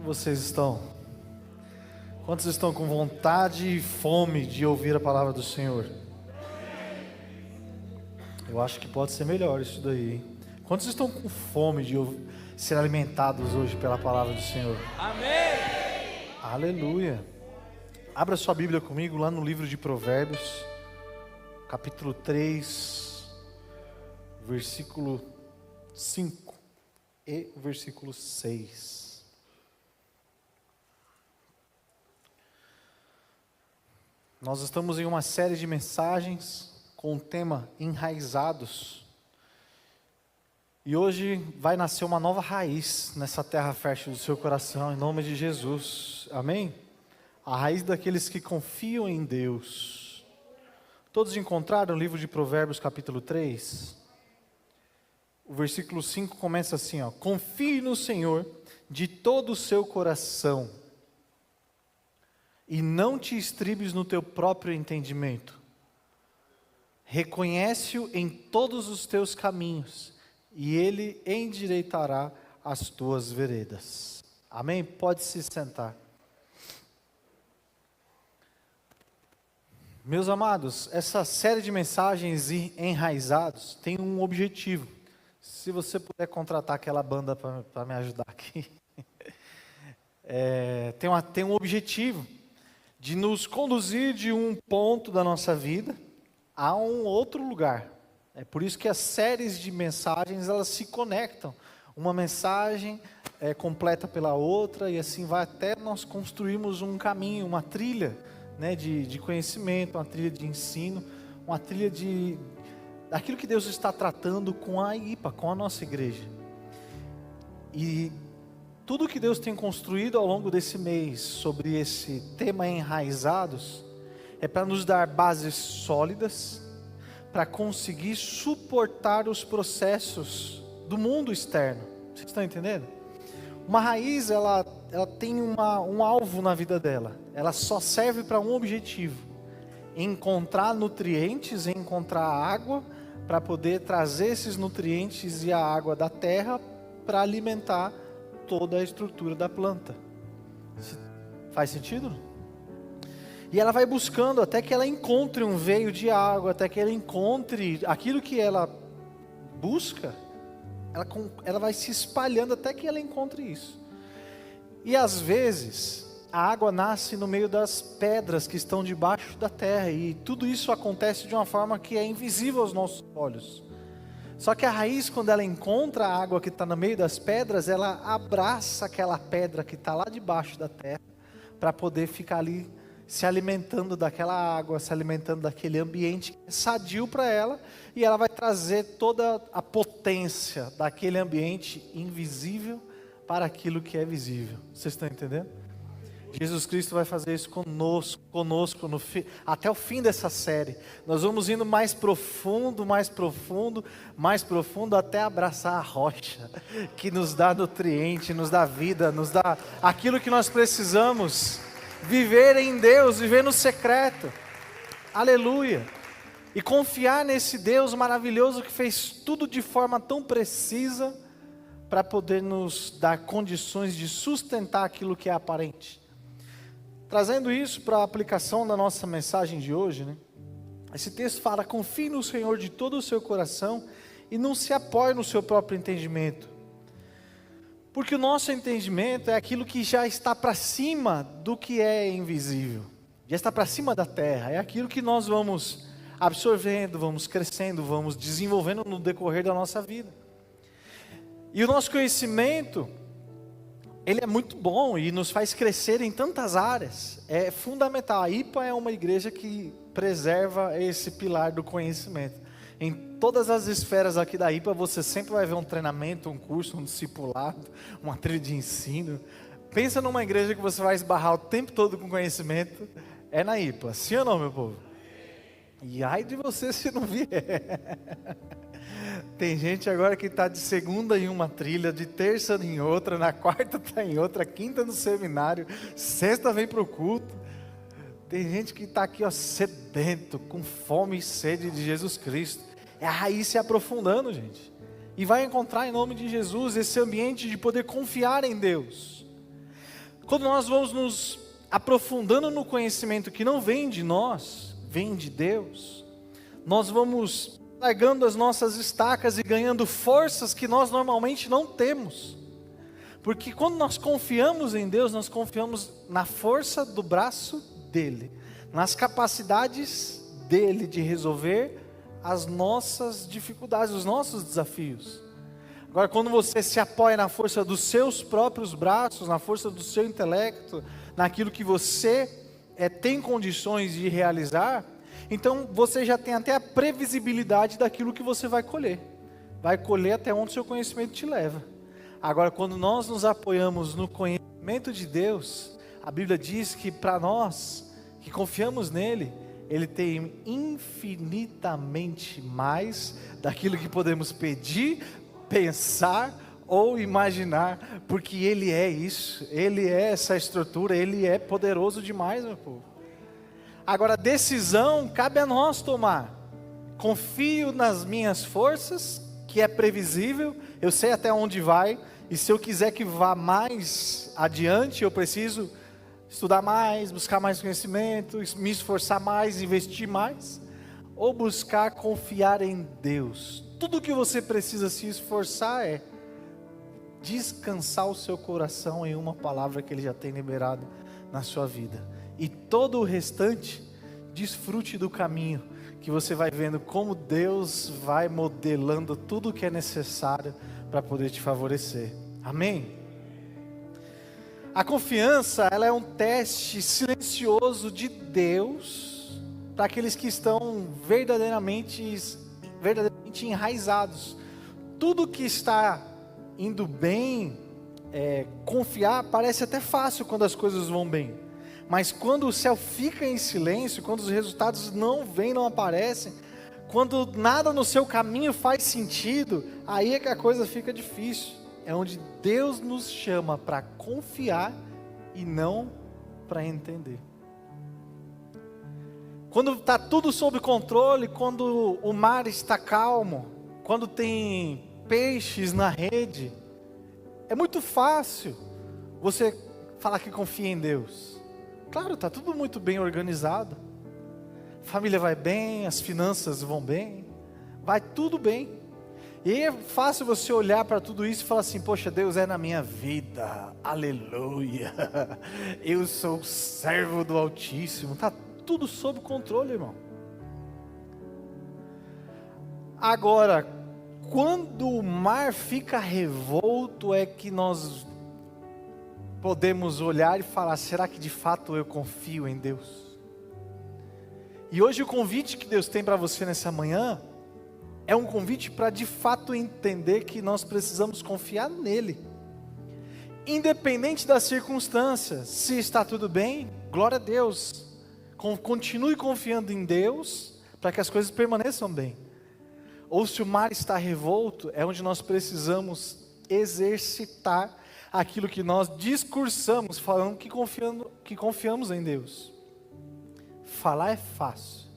vocês estão? Quantos estão com vontade e fome de ouvir a palavra do Senhor? Eu acho que pode ser melhor isso daí, hein? Quantos estão com fome de ser alimentados hoje pela palavra do Senhor? Amém! Aleluia! Abra sua Bíblia comigo lá no livro de Provérbios, capítulo 3, versículo 5 e versículo 6. Nós estamos em uma série de mensagens com o tema Enraizados. E hoje vai nascer uma nova raiz nessa terra fértil do seu coração, em nome de Jesus. Amém? A raiz daqueles que confiam em Deus. Todos encontraram o livro de Provérbios capítulo 3? O versículo 5 começa assim, ó: confie no Senhor de todo o seu coração e não te estribes no teu próprio entendimento. Reconhece-o em todos os teus caminhos, e Ele endireitará as tuas veredas. Amém? Pode se sentar. Meus amados, essa série de mensagens enraizados tem um objetivo. Se você puder contratar aquela banda para me ajudar aqui. Tem um objetivo de nos conduzir de um ponto da nossa vida a um outro lugar. É por isso que as séries de mensagens, elas se conectam. Uma mensagem é completa pela outra, e assim vai até nós construirmos um caminho, uma trilha, né, de conhecimento, uma trilha de ensino, uma trilha daquilo que Deus está tratando com a IPA, com a nossa igreja. E tudo que Deus tem construído ao longo desse mês sobre esse tema enraizados é para nos dar bases sólidas para conseguir suportar os processos do mundo externo. Vocês estão entendendo? Uma raiz, ela tem um alvo na vida dela. Ela só serve para um objetivo: encontrar nutrientes, encontrar água, para poder trazer esses nutrientes e a água da terra para alimentar toda a estrutura da planta. Faz sentido? E ela vai buscando até que ela encontre um veio de água, até que ela encontre aquilo que ela busca. Ela vai se espalhando até que ela encontre isso. E às vezes a água nasce no meio das pedras que estão debaixo da terra, e tudo isso acontece de uma forma que é invisível aos nossos olhos. Só que a raiz, quando ela encontra a água que está no meio das pedras, ela abraça aquela pedra que está lá debaixo da terra, para poder ficar ali se alimentando daquela água, se alimentando daquele ambiente que é sadio para ela, e ela vai trazer toda a potência daquele ambiente invisível para aquilo que é visível. Vocês estão entendendo? Jesus Cristo vai fazer isso conosco até o fim dessa série. Nós vamos indo mais profundo, até abraçar a rocha, que nos dá nutriente, nos dá vida, nos dá aquilo que nós precisamos, viver em Deus, viver no secreto. Aleluia! E confiar nesse Deus maravilhoso que fez tudo de forma tão precisa, para poder nos dar condições de sustentar aquilo que é aparente. Trazendo isso para a aplicação da nossa mensagem de hoje, né? Esse texto fala: confie no Senhor de todo o seu coração e não se apoie no seu próprio entendimento. Porque o nosso entendimento é aquilo que já está para cima do que é invisível, já está para cima da terra, é aquilo que nós vamos absorvendo, vamos crescendo, vamos desenvolvendo no decorrer da nossa vida. E o nosso conhecimento, ele é muito bom e nos faz crescer em tantas áreas. É fundamental. A IPA é uma igreja que preserva esse pilar do conhecimento. Em todas as esferas aqui da IPA, você sempre vai ver um treinamento, um curso, um discipulado, uma trilha de ensino. Pensa numa igreja que você vai esbarrar o tempo todo com conhecimento, é na IPA. Sim ou não, meu povo? E ai de você se não vier. Tem gente agora que está de segunda em uma trilha, de terça em outra, na quarta está em outra, quinta no seminário, sexta vem para o culto. Tem gente que está aqui, ó, sedento, com fome e sede de Jesus Cristo. É a raiz se aprofundando, gente. E vai encontrar em nome de Jesus esse ambiente de poder confiar em Deus. Quando nós vamos nos aprofundando no conhecimento que não vem de nós, vem de Deus, nós vamos largando as nossas estacas e ganhando forças que nós normalmente não temos. Porque quando nós confiamos em Deus, nós confiamos na força do braço dEle, nas capacidades dEle de resolver as nossas dificuldades, os nossos desafios. Agora, quando você se apoia na força dos seus próprios braços, na força do seu intelecto, naquilo que você tem condições de realizar, então você já tem até a previsibilidade daquilo que você vai colher. Vai colher até onde o seu conhecimento te leva. Agora, quando nós nos apoiamos no conhecimento de Deus, a Bíblia diz que para nós, que confiamos nele, Ele tem infinitamente mais daquilo que podemos pedir, pensar ou imaginar, porque Ele é isso, Ele é essa estrutura, Ele é poderoso demais, meu povo. Agora, a decisão cabe a nós tomar. Confio nas minhas forças, que é previsível, eu sei até onde vai, e se eu quiser que vá mais adiante, eu preciso estudar mais, buscar mais conhecimento, me esforçar mais, investir mais, ou buscar confiar em Deus. Tudo que você precisa se esforçar é descansar o seu coração em uma palavra que Ele já tem liberado na sua vida. E todo o restante, desfrute do caminho, que você vai vendo como Deus vai modelando tudo o que é necessário para poder te favorecer. Amém? A confiança, ela é um teste silencioso de Deus para aqueles que estão verdadeiramente enraizados. Tudo que está indo bem, confiar parece até fácil quando as coisas vão bem. Mas quando o céu fica em silêncio, quando os resultados não vêm, não aparecem, quando nada no seu caminho faz sentido, aí é que a coisa fica difícil. É onde Deus nos chama para confiar e não para entender. Quando está tudo sob controle, quando o mar está calmo, quando tem peixes na rede, é muito fácil você falar que confia em Deus. Claro, está tudo muito bem organizado. A família vai bem, as finanças vão bem, vai tudo bem. E aí é fácil você olhar para tudo isso e falar assim: poxa, Deus é na minha vida, aleluia, eu sou servo do Altíssimo, está tudo sob controle, irmão. Agora, quando o mar fica revolto, é que nós podemos olhar e falar: será que de fato eu confio em Deus? E hoje o convite que Deus tem para você nessa manhã é um convite para de fato entender que nós precisamos confiar nele, independente das circunstâncias. Se está tudo bem, glória a Deus, continue confiando em Deus para que as coisas permaneçam bem. Ou se o mar está revolto, é onde nós precisamos exercitar aquilo que nós discursamos, falando que confiamos em Deus. Falar é fácil,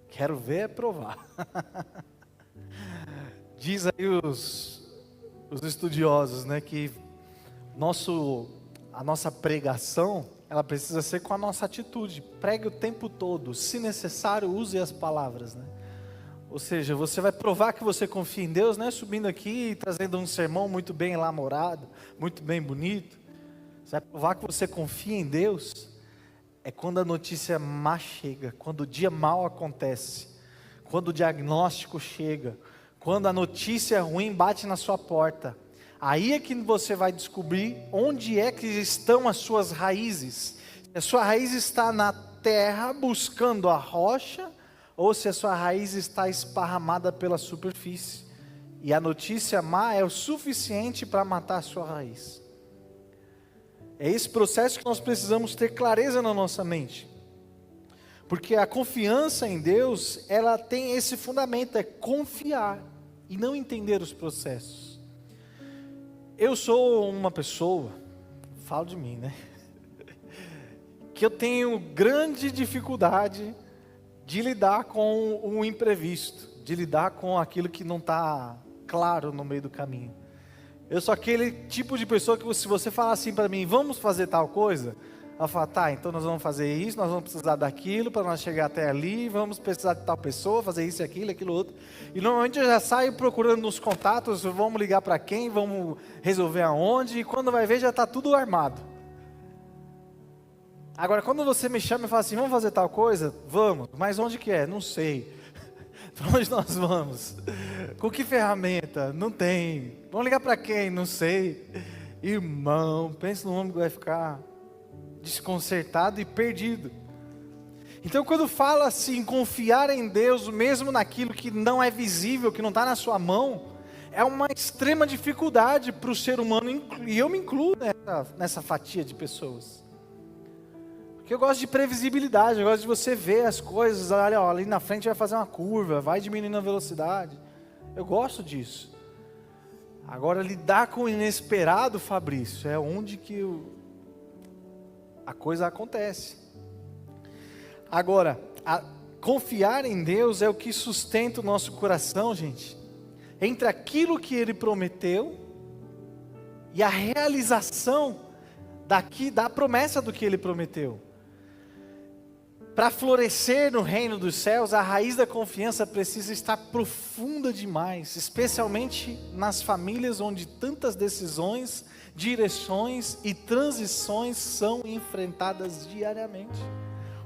quero ver é provar. Diz aí os estudiosos, né, que a nossa pregação, ela precisa ser com a nossa atitude. Pregue o tempo todo, se necessário, use as palavras, né? Ou seja, você vai provar que você confia em Deus, não é subindo aqui e trazendo um sermão muito bem elaborado, muito bem bonito. Você vai provar que você confia em Deus quando a notícia má chega, quando o dia mau acontece, quando o diagnóstico chega, quando a notícia ruim bate na sua porta. Aí é que você vai descobrir onde é que estão as suas raízes. Se a sua raiz está na terra buscando a rocha, ou se a sua raiz está esparramada pela superfície. E a notícia má é o suficiente para matar a sua raiz. É esse processo que nós precisamos ter clareza na nossa mente. Porque a confiança em Deus, ela tem esse fundamento, é confiar e não entender os processos. Eu sou uma pessoa, falo de mim, né? Que eu tenho grande dificuldade de lidar com o imprevisto, de lidar com aquilo que não está claro no meio do caminho. Eu sou aquele tipo de pessoa que se você falar assim para mim, vamos fazer tal coisa, ela fala, tá, então nós vamos fazer isso, nós vamos precisar daquilo para nós chegar até ali, vamos precisar de tal pessoa, fazer isso, aquilo outro. E normalmente eu já saio procurando nos contatos, vamos ligar para quem, vamos resolver aonde, e quando vai ver já está tudo armado. Agora, quando você me chama e fala assim, vamos fazer tal coisa? Vamos, mas onde que é? Não sei. Para onde nós vamos? Com que ferramenta? Não tem. Vamos ligar para quem? Não sei. Irmão, pensa no homem que vai ficar desconcertado e perdido. Então, quando fala assim, confiar em Deus, mesmo naquilo que não é visível, que não está na sua mão, é uma extrema dificuldade para o ser humano, e eu me incluo nessa fatia de pessoas. Porque eu gosto de previsibilidade, eu gosto de você ver as coisas, olha, ali na frente vai fazer uma curva, vai diminuindo a velocidade. Eu gosto disso. Agora, lidar com o inesperado, Fabrício, é onde que a coisa acontece. Agora, confiar em Deus é o que sustenta o nosso coração, gente, entre aquilo que Ele prometeu e a realização da promessa do que Ele prometeu. Para florescer no reino dos céus, a raiz da confiança precisa estar profunda demais, especialmente nas famílias onde tantas decisões, direções e transições são enfrentadas diariamente.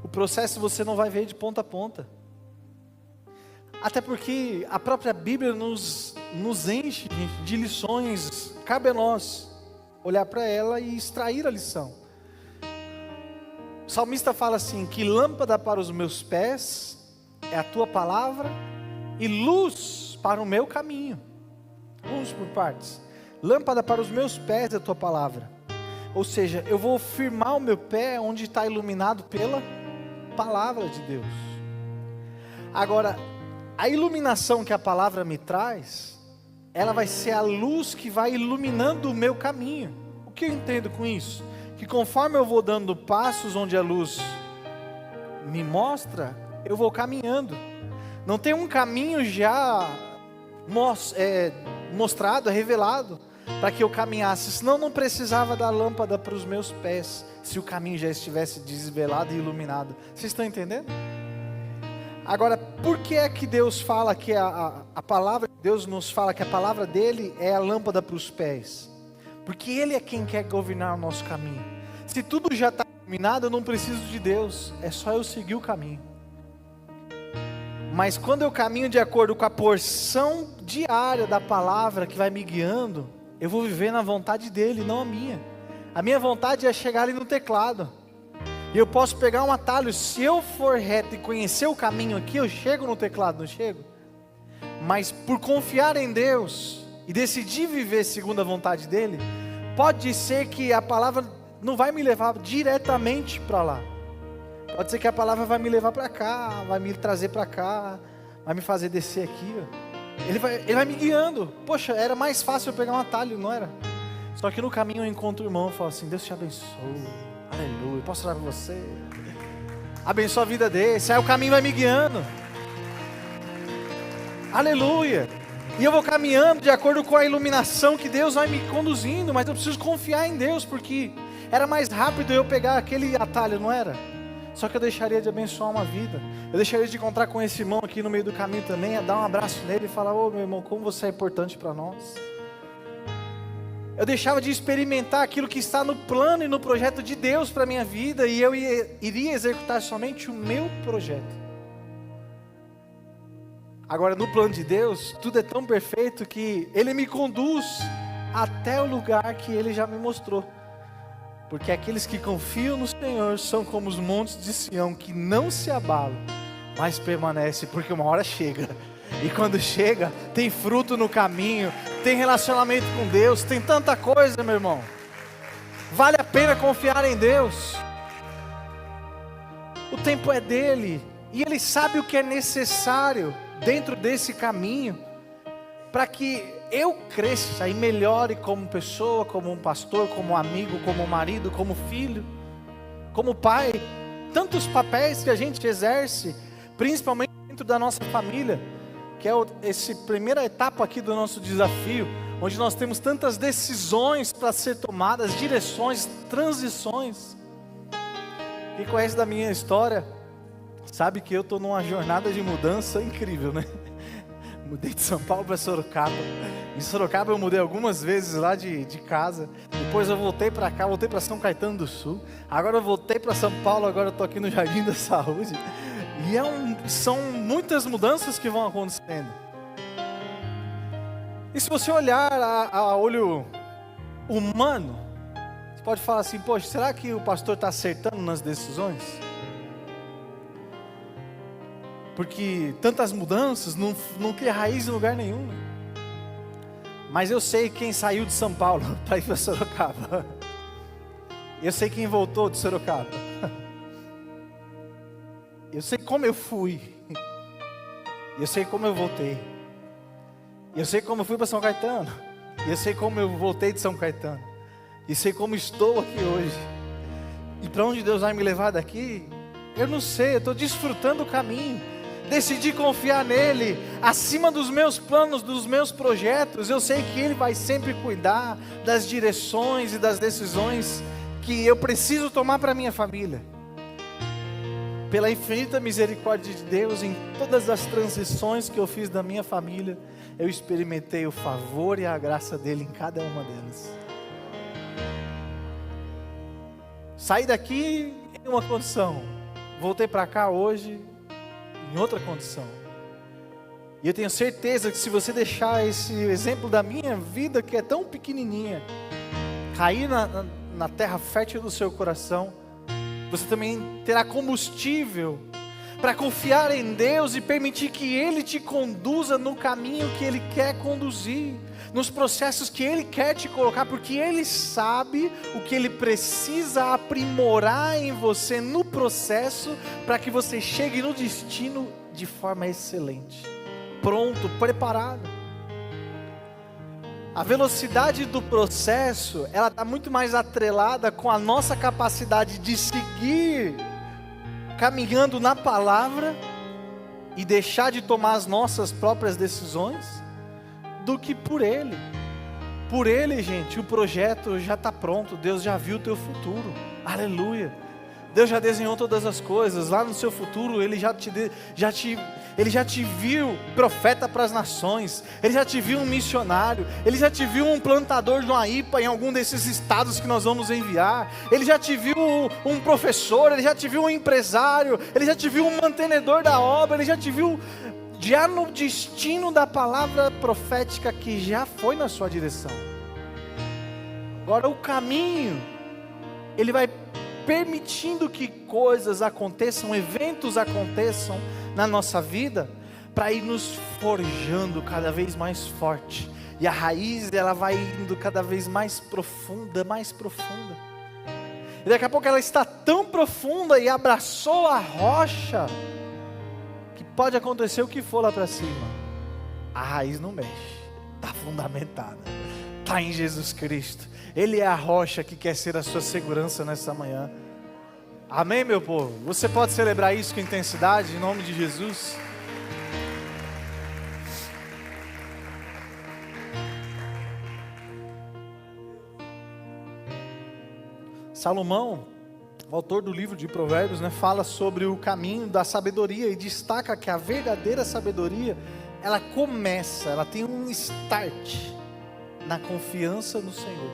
O processo você não vai ver de ponta a ponta. Até porque a própria Bíblia nos enche de lições. Cabe a nós olhar para ela e extrair a lição. O salmista fala assim, que lâmpada para os meus pés é a tua palavra e luz para o meu caminho. Vamos por partes. Lâmpada para os meus pés é a tua palavra. Ou seja, eu vou firmar o meu pé onde está iluminado pela palavra de Deus. Agora, a iluminação que a palavra me traz, ela vai ser a luz que vai iluminando o meu caminho. O que eu entendo com isso? Que conforme eu vou dando passos onde a luz me mostra, eu vou caminhando. Não tem um caminho já mostrado, revelado, para que eu caminhasse, senão não precisava da lâmpada para os meus pés, se o caminho já estivesse desvelado e iluminado. Vocês estão entendendo? Agora, por que é que Deus fala que a palavra de Deus nos fala que a palavra dele é a lâmpada para os pés? Porque Ele é quem quer governar o nosso caminho. Se tudo já está iluminado, eu não preciso de Deus, é só eu seguir o caminho. Mas quando eu caminho de acordo com a porção diária da palavra que vai me guiando, eu vou viver na vontade dEle, não a minha. A minha vontade é chegar ali no teclado. E eu posso pegar um atalho, se eu for reto e conhecer o caminho aqui, eu chego no teclado, não chego? Mas por confiar em Deus e decidir viver segundo a vontade dEle, pode ser que a palavra não vai me levar diretamente para lá. Pode ser que a palavra vai me levar para cá, vai me trazer para cá, vai me fazer descer aqui. Ele vai me guiando. Poxa, era mais fácil eu pegar um atalho, não era? Só que no caminho eu encontro o irmão e falo assim, Deus te abençoe, aleluia, posso orar por você? Abençoa a vida desse, aí o caminho vai me guiando. Aleluia. E eu vou caminhando de acordo com a iluminação que Deus vai me conduzindo, mas eu preciso confiar em Deus, porque era mais rápido eu pegar aquele atalho, não era? Só que eu deixaria de abençoar uma vida, eu deixaria de encontrar com esse irmão aqui no meio do caminho também, dar um abraço nele e falar, ô meu irmão, como você é importante para nós. Eu deixava de experimentar aquilo que está no plano e no projeto de Deus para a minha vida, e eu iria executar somente o meu projeto. Agora, no plano de Deus, tudo é tão perfeito que Ele me conduz até o lugar que Ele já me mostrou. Porque aqueles que confiam no Senhor são como os montes de Sião, que não se abalam, mas permanecem, porque uma hora chega. E quando chega, tem fruto no caminho, tem relacionamento com Deus, tem tanta coisa, meu irmão. Vale a pena confiar em Deus. O tempo é dEle, e Ele sabe o que é necessário dentro desse caminho, para que eu cresça e melhore como pessoa, como um pastor, como amigo, como marido, como filho, como pai. Tantos papéis que a gente exerce, principalmente dentro da nossa família, que é essa primeira etapa aqui do nosso desafio, onde nós temos tantas decisões para ser tomadas, direções, transições. Quem conhece da minha história, sabe que eu estou numa jornada de mudança incrível, né? Mudei de São Paulo para Sorocaba. Em Sorocaba eu mudei algumas vezes lá de casa. Depois eu voltei para cá, voltei para São Caetano do Sul. Agora eu voltei para São Paulo, agora eu estou aqui no Jardim da Saúde. E são muitas mudanças que vão acontecendo. E se você olhar a olho humano, você pode falar assim, poxa, será que o pastor está acertando nas decisões? Porque tantas mudanças não cria raiz em lugar nenhum. Mas eu sei quem saiu de São Paulo para ir para Sorocaba. Eu sei quem voltou de Sorocaba. Eu sei como eu fui. Eu sei como eu voltei. Eu sei como eu fui para São Caetano. Eu sei como eu voltei de São Caetano. E sei como estou aqui hoje. E para onde Deus vai me levar daqui, eu não sei, eu estou desfrutando o caminho. Decidi confiar nele, acima dos meus planos, dos meus projetos. Eu sei que ele vai sempre cuidar das direções e das decisões que eu preciso tomar para a minha família. Pela infinita misericórdia de Deus, em todas as transições que eu fiz da minha família, eu experimentei o favor e a graça dele em cada uma delas. Saí daqui em uma condição, voltei para cá hoje em outra condição. E eu tenho certeza que se você deixar esse exemplo da minha vida, que é tão pequenininha, cair na terra fértil do seu coração, você também terá combustível para confiar em Deus e permitir que Ele te conduza no caminho que Ele quer conduzir, nos processos que Ele quer te colocar, porque Ele sabe o que Ele precisa aprimorar em você no processo, para que você chegue no destino de forma excelente, pronto, preparado. A velocidade do processo, ela está muito mais atrelada com a nossa capacidade de seguir caminhando na palavra e deixar de tomar as nossas próprias decisões, do que por Ele. Por Ele, gente, o projeto já está pronto. Deus já viu o teu futuro. Aleluia. Deus já desenhou todas as coisas. Lá no seu futuro Ele já te viu profeta para as nações. Ele já te viu um missionário. Ele já te viu um plantador de uma IPA em algum desses estados que nós vamos enviar. Ele já te viu um professor. Ele já te viu um empresário. Ele já te viu um mantenedor da obra. Ele já te viu já no destino da palavra profética que já foi na sua direção. Agora o caminho, Ele vai permitindo que coisas aconteçam, eventos aconteçam na nossa vida, para ir nos forjando cada vez mais forte, e a raiz ela vai indo cada vez mais profunda, e daqui a pouco ela está tão profunda e abraçou a rocha, que pode acontecer o que for lá para cima, a raiz não mexe, está fundamentada, está em Jesus Cristo. Ele é a rocha que quer ser a sua segurança nessa manhã. Amém, meu povo? Você pode celebrar isso com intensidade, em nome de Jesus? Salomão, o autor do livro de Provérbios, fala sobre o caminho da sabedoria e destaca que a verdadeira sabedoria, ela tem um start na confiança no Senhor.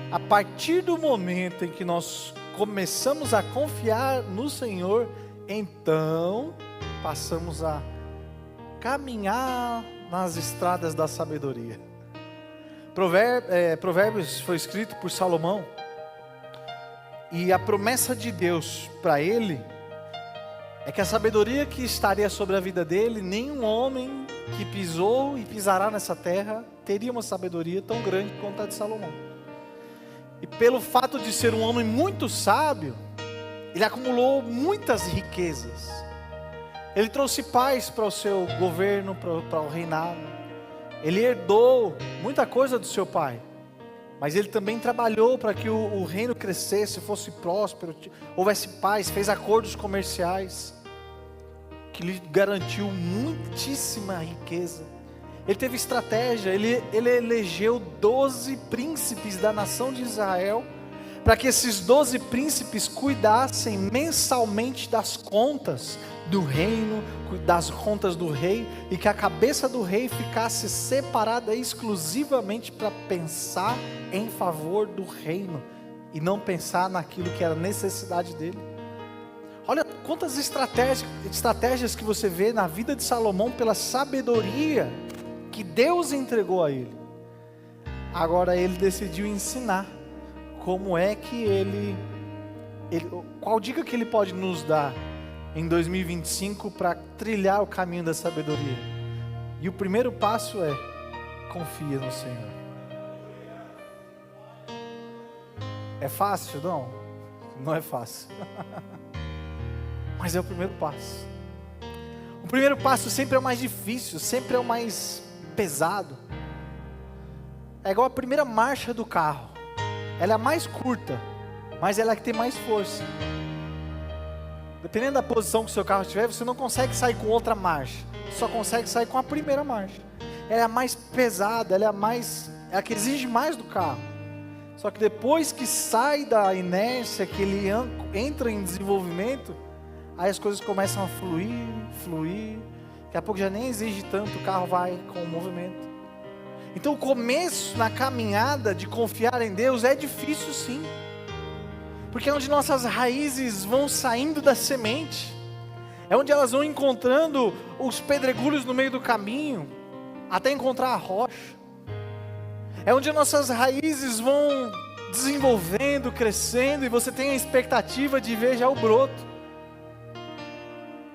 A partir do momento em que nós começamos a confiar no Senhor, então passamos a caminhar nas estradas da sabedoria. Provérbios foi escrito por Salomão, e a promessa de Deus para ele é que a sabedoria que estaria sobre a vida dele, nenhum homem que pisou e pisará nessa terra teria uma sabedoria tão grande quanto a de Salomão. E pelo fato de ser um homem muito sábio, ele acumulou muitas riquezas. Ele trouxe paz para o seu governo, para o reinado. Ele herdou muita coisa do seu pai. Mas ele também trabalhou para que o reino crescesse, fosse próspero, houvesse paz, fez acordos comerciais, que lhe garantiu muitíssima riqueza. Ele teve estratégia, ele elegeu 12 príncipes da nação de Israel, para que esses 12 príncipes cuidassem mensalmente das contas do reino, das contas do rei, e que a cabeça do rei ficasse separada exclusivamente para pensar em favor do reino, e não pensar naquilo que era necessidade dele. Olha quantas estratégias que você vê na vida de Salomão pela sabedoria que Deus entregou a ele. Agora ele decidiu ensinar como é que qual dica que ele pode nos dar em 2025 para trilhar o caminho da sabedoria. E o primeiro passo é: confia no Senhor. É fácil? Não, não é fácil. Mas é o primeiro passo. O primeiro passo sempre é o mais difícil, sempre é o mais pesado. É igual a primeira marcha do carro. Ela é a mais curta, mas ela é a que tem mais força. Dependendo da posição que o seu carro estiver, você não consegue sair com outra marcha, só consegue sair com a primeira marcha. Ela é a mais pesada, ela é a que exige mais do carro. Só que depois que sai da inércia, que ele entra em desenvolvimento, aí as coisas começam a fluir. Daqui a pouco já nem exige tanto, o carro vai com o movimento. Então o começo na caminhada de confiar em Deus é difícil sim. Porque é onde nossas raízes vão saindo da semente. É onde elas vão encontrando os pedregulhos no meio do caminho, até encontrar a rocha. É onde nossas raízes vão desenvolvendo, crescendo, e você tem a expectativa de ver já o broto.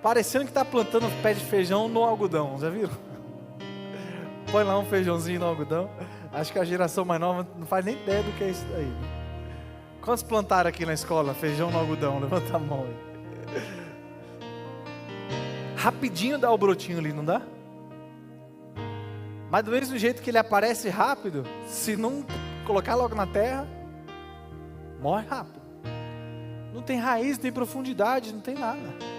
Parecendo que está plantando pé de feijão no algodão, já viram? Põe lá um feijãozinho no algodão. Acho que a geração mais nova não faz nem ideia do que é isso daí. Quantos plantaram aqui na escola feijão no algodão? Levanta a mão aí. Rapidinho dá o brotinho ali, não dá? Mas do mesmo jeito que ele aparece rápido, se não colocar logo na terra, morre rápido. Não tem raiz, não tem profundidade, não tem nada.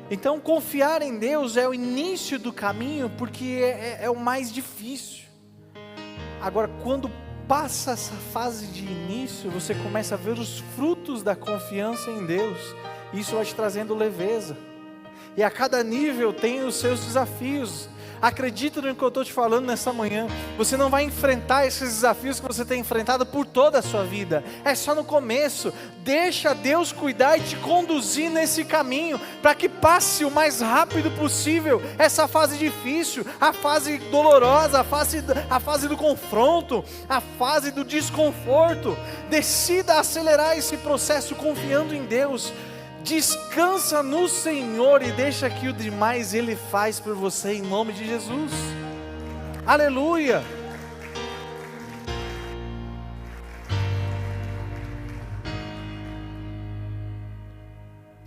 Então confiar em Deus é o início do caminho, porque é o mais difícil. Agora, quando passa essa fase de início, você começa a ver os frutos da confiança em Deus. Isso vai te trazendo leveza. E a cada nível tem os seus desafios. Acredita no que eu estou te falando nessa manhã. Você não vai enfrentar esses desafios que você tem enfrentado por toda a sua vida. É só no começo. Deixa Deus cuidar e te conduzir nesse caminho, para que passe o mais rápido possível essa fase difícil, a fase dolorosa, a fase do confronto, a fase do desconforto. Decida acelerar esse processo confiando em Deus. Descansa no Senhor e deixa que o demais Ele faz por você, em nome de Jesus. Aleluia.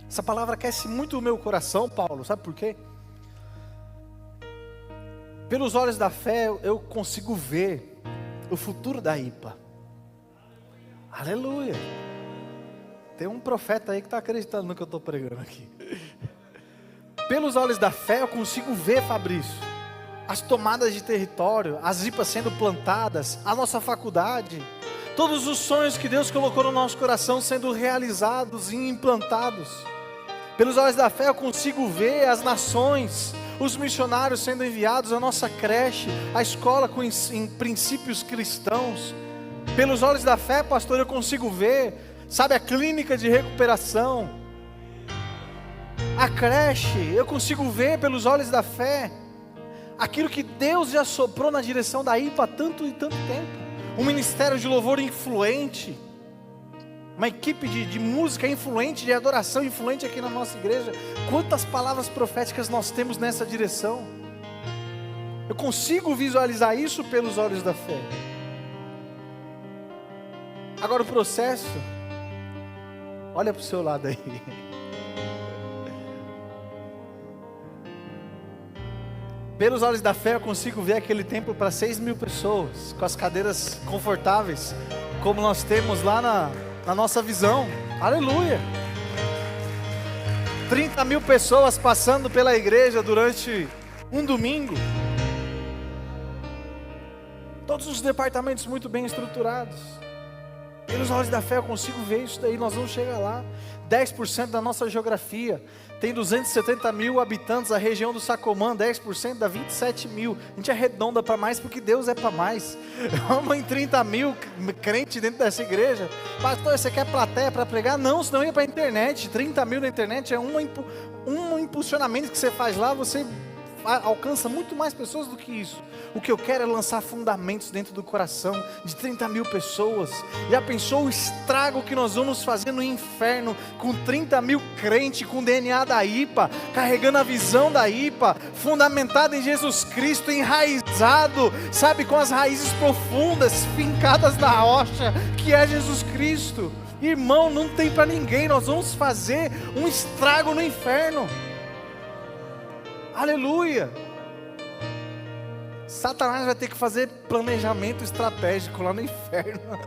Essa palavra aquece muito o meu coração, Paulo, sabe por quê? Pelos olhos da fé eu consigo ver o futuro da IPA. Aleluia. Tem um profeta aí que está acreditando no que eu estou pregando aqui. Pelos olhos da fé eu consigo ver, Fabrício, as tomadas de território, as IPAs sendo plantadas, a nossa faculdade, todos os sonhos que Deus colocou no nosso coração sendo realizados e implantados. Pelos olhos da fé eu consigo ver as nações, os missionários sendo enviados, a nossa creche, a escola com em princípios cristãos. Pelos olhos da fé, pastor, eu consigo ver, sabe, a clínica de recuperação, a creche. Eu consigo ver pelos olhos da fé aquilo que Deus já soprou na direção da IPA há tanto e tanto tempo. Um ministério de louvor influente, uma equipe de música influente, de adoração influente aqui na nossa igreja. Quantas palavras proféticas nós temos nessa direção. Eu consigo visualizar isso pelos olhos da fé. Agora o processo, olha para o seu lado aí. Pelos olhos da fé eu consigo ver aquele templo para 6.000 pessoas, com as cadeiras confortáveis, como nós temos lá na nossa visão. Aleluia. 30.000 pessoas passando pela igreja durante um domingo. Todos os departamentos muito bem estruturados. Pelos olhos da fé eu consigo ver isso daí, nós vamos chegar lá. 10% da nossa geografia, tem 270 mil habitantes, a região do Sacomã, 10% dá 27 mil. A gente arredonda para mais porque Deus é para mais. Vamos em 30 mil crentes dentro dessa igreja. Pastor, você quer plateia para pregar? Não, senão ia para a internet. 30 mil na internet é um impulsionamento que você faz lá, você alcança muito mais pessoas do que isso. O que eu quero é lançar fundamentos dentro do coração de 30 mil pessoas. Já pensou o estrago que nós vamos fazer no inferno com 30 mil crentes com DNA da IPA, carregando a visão da IPA, fundamentado em Jesus Cristo, enraizado, sabe, com as raízes profundas, fincadas na rocha, que é Jesus Cristo. Irmão, não tem para ninguém, nós vamos fazer um estrago no inferno. Aleluia! Satanás vai ter que fazer planejamento estratégico lá no inferno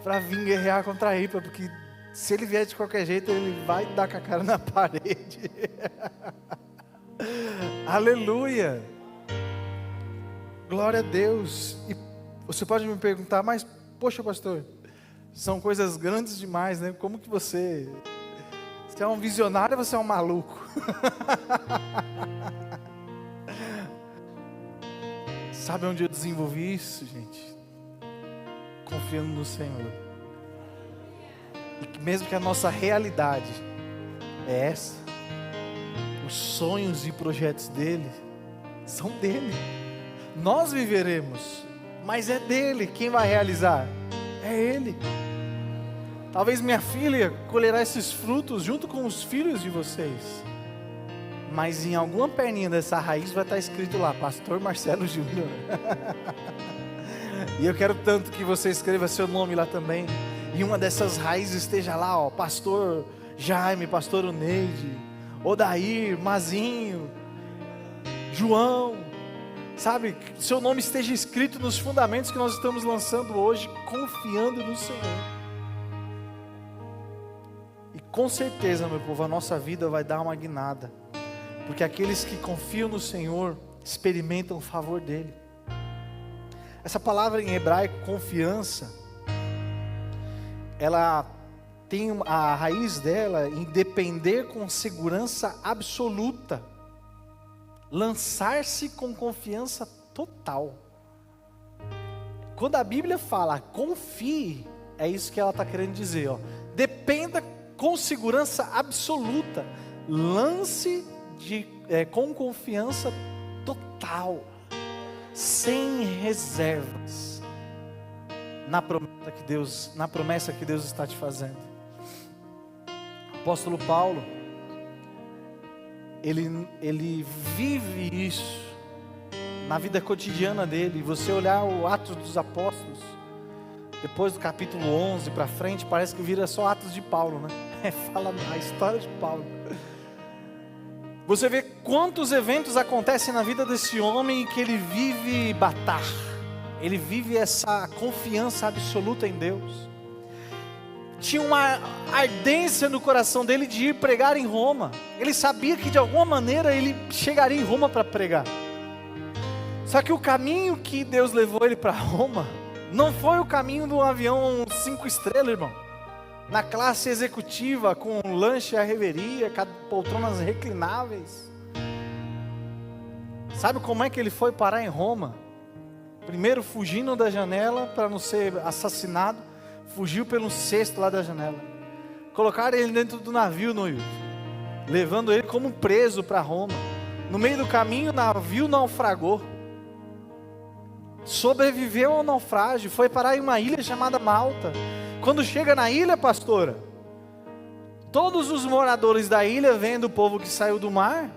para vir guerrear contra a IPA, porque se ele vier de qualquer jeito, ele vai dar com a cara na parede. Aleluia! Glória a Deus! E você pode me perguntar, mas poxa pastor, são coisas grandes demais, né? Como que você é um visionário ou você é um maluco? Sabe onde eu desenvolvi isso, gente? Confiando no Senhor. E que mesmo que a nossa realidade é essa, os sonhos e projetos dele são dele. Nós viveremos, mas é dele. Quem vai realizar? É ele. Talvez minha filha colherá esses frutos junto com os filhos de vocês. Mas em alguma perninha dessa raiz vai estar escrito lá, Pastor Marcelo Júnior. E eu quero tanto que você escreva seu nome lá também. E uma dessas raízes esteja lá, ó, Pastor Jaime, Pastor Oneide, Odair, Mazinho, João. Sabe, seu nome esteja escrito nos fundamentos que nós estamos lançando hoje, confiando no Senhor. E com certeza, meu povo, a nossa vida vai dar uma guinada. Porque aqueles que confiam no Senhor experimentam o favor dEle. Essa palavra em hebraico, confiança, ela tem a raiz dela em depender com segurança absoluta. Lançar-se com confiança total. Quando a Bíblia fala confie, é isso que ela está querendo dizer, ó. Dependa com segurança absoluta. Lance com confiança total, sem reservas, na promessa que Deus está te fazendo. O apóstolo Paulo, ele vive isso na vida cotidiana dele. Você olhar o Atos dos Apóstolos, depois do capítulo 11 para frente, parece que vira só Atos de Paulo, né? Fala a história de Paulo. Você vê quantos eventos acontecem na vida desse homem que ele vive batar. Ele vive essa confiança absoluta em Deus. Tinha uma ardência no coração dele de ir pregar em Roma. Ele sabia que de alguma maneira ele chegaria em Roma para pregar. Só que o caminho que Deus levou ele para Roma não foi o caminho de um avião 5 estrelas, irmão. Na classe executiva, com lanche à reveria, poltronas reclináveis. Sabe como é que ele foi parar em Roma? Primeiro fugindo da janela para não ser assassinado. Fugiu pelo cesto lá da janela. Colocaram ele dentro do navio, levando ele como preso para Roma. No meio do caminho, o navio naufragou. Sobreviveu ao naufrágio. Foi parar em uma ilha chamada Malta. Quando chega na ilha, pastora, todos os moradores da ilha, vendo o povo que saiu do mar,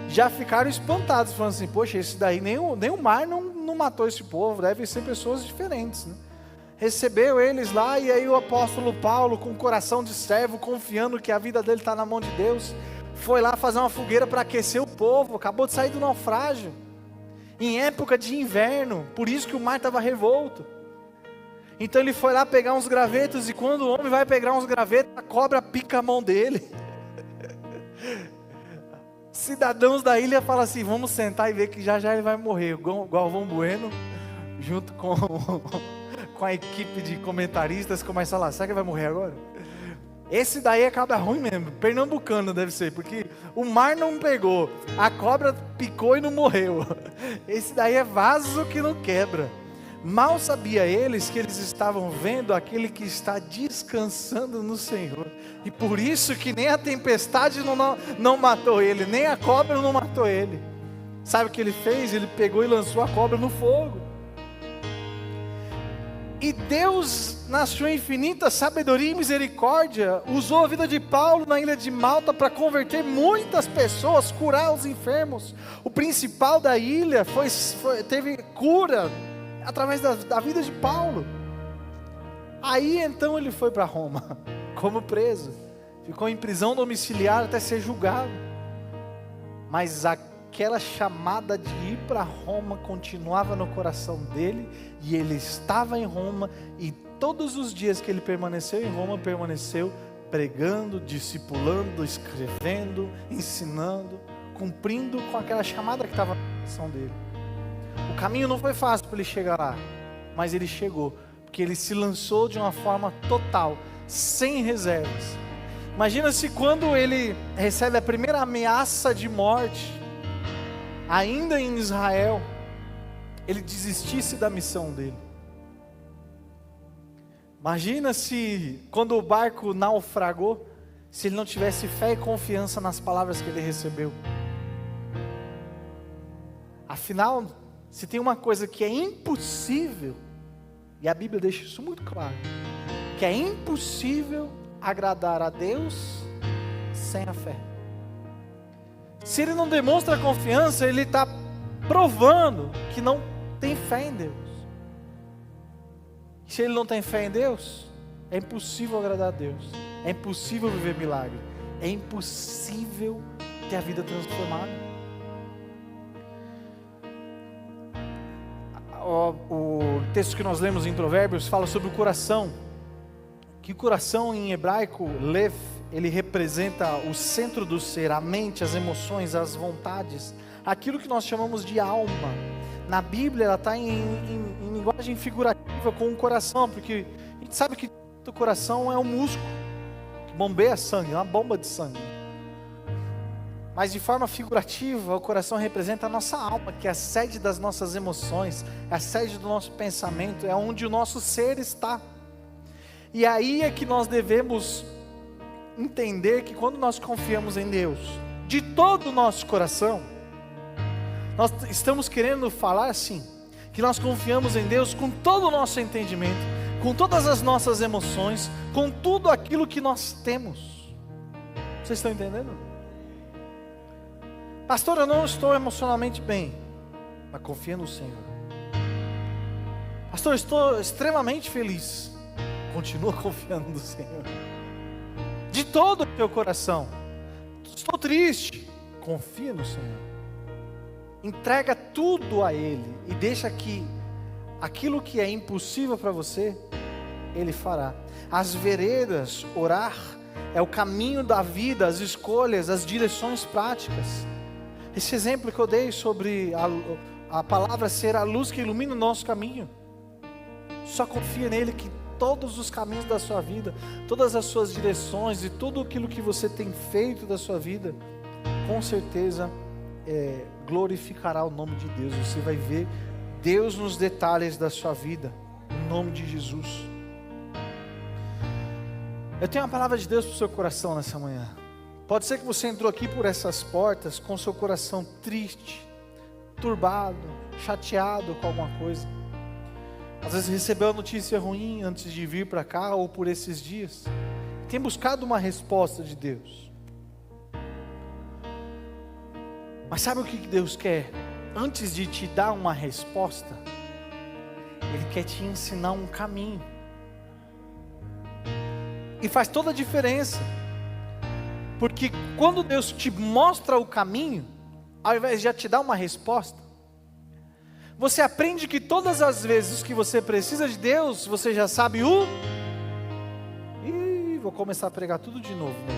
já ficaram espantados, falando assim, poxa, esse daí, nem o mar não matou esse povo, devem ser pessoas diferentes, né? Recebeu eles lá, e aí o apóstolo Paulo, com o coração de servo, confiando que a vida dele está na mão de Deus, foi lá fazer uma fogueira para aquecer o povo, acabou de sair do naufrágio, em época de inverno, por isso que o mar estava revolto. Então ele foi lá pegar uns gravetos, e quando o homem vai pegar uns gravetos, a cobra pica a mão dele. Cidadãos da ilha falam assim, vamos sentar e ver que já ele vai morrer. O Galvão Bueno junto com a equipe de comentaristas, começa lá, será que ele vai morrer agora? Esse daí é cabra ruim mesmo, pernambucano deve ser, porque o mar não pegou, a cobra picou e não morreu. Esse daí é vaso que não quebra. Mal sabia eles que eles estavam vendo aquele que está descansando no Senhor. E por isso que nem a tempestade não matou ele, nem a cobra não matou ele. Sabe o que ele fez? Ele pegou e lançou a cobra no fogo. E Deus, na sua infinita sabedoria e misericórdia, usou a vida de Paulo na ilha de Malta para converter muitas pessoas, curar os enfermos. O principal da ilha teve cura através da vida de Paulo. Aí então ele foi para Roma, como preso, ficou em prisão domiciliar até ser julgado. Mas aquela chamada de ir para Roma continuava no coração dele, e ele estava em Roma, e todos os dias que ele permaneceu em Roma, permaneceu pregando, discipulando, escrevendo, ensinando, cumprindo com aquela chamada que estava no coração dele. O caminho não foi fácil para ele chegar lá, mas ele chegou, porque ele se lançou de uma forma total, sem reservas. Imagina se quando ele recebe a primeira ameaça de morte, ainda em Israel, ele desistisse da missão dele. Imagina se quando o barco naufragou, se ele não tivesse fé e confiança nas palavras que ele recebeu. Afinal, se tem uma coisa que é impossível, e a Bíblia deixa isso muito claro, que é impossível agradar a Deus sem a fé. Se ele não demonstra confiança, ele está provando que não tem fé em Deus. Se ele não tem fé em Deus, é impossível agradar a Deus, é impossível viver milagre, é impossível ter a vida transformada. O texto que nós lemos em Provérbios fala sobre o coração, que o coração em hebraico, lev, ele representa o centro do ser, a mente, as emoções, as vontades, aquilo que nós chamamos de alma. Na Bíblia ela está em linguagem figurativa com o coração, porque a gente sabe que o coração é um músculo que bombeia sangue, é uma bomba de sangue. Mas de forma figurativa, o coração representa a nossa alma, que é a sede das nossas emoções, é a sede do nosso pensamento, é onde o nosso ser está. E aí é que nós devemos entender que quando nós confiamos em Deus, de todo o nosso coração, nós estamos querendo falar assim, que nós confiamos em Deus com todo o nosso entendimento, com todas as nossas emoções, com tudo aquilo que nós temos. Vocês estão entendendo? Pastor, eu não estou emocionalmente bem, mas confia no Senhor. Pastor, eu estou extremamente feliz, continua confiando no Senhor. De todo o teu coração, estou triste, confia no Senhor. Entrega tudo a Ele e deixa que aquilo que é impossível para você, Ele fará. As veredas, orar, é o caminho da vida, as escolhas, as direções práticas. Esse exemplo que eu dei sobre a palavra ser a luz que ilumina o nosso caminho, só confia nele que todos os caminhos da sua vida, todas as suas direções e tudo aquilo que você tem feito da sua vida, com certeza glorificará o nome de Deus. Você vai ver Deus nos detalhes da sua vida, em nome de Jesus. Eu tenho uma palavra de Deus para o seu coração nessa manhã. Pode ser que você entrou aqui por essas portas com seu coração triste, turbado, chateado com alguma coisa. Às vezes recebeu a notícia ruim antes de vir para cá ou por esses dias. Tem buscado uma resposta de Deus. Mas sabe o que Deus quer? Antes de te dar uma resposta, Ele quer te ensinar um caminho. E faz toda a diferença. Porque quando Deus te mostra o caminho, ao invés de já te dar uma resposta, você aprende que todas as vezes que você precisa de Deus, você já sabe vou começar a pregar tudo de novo, né?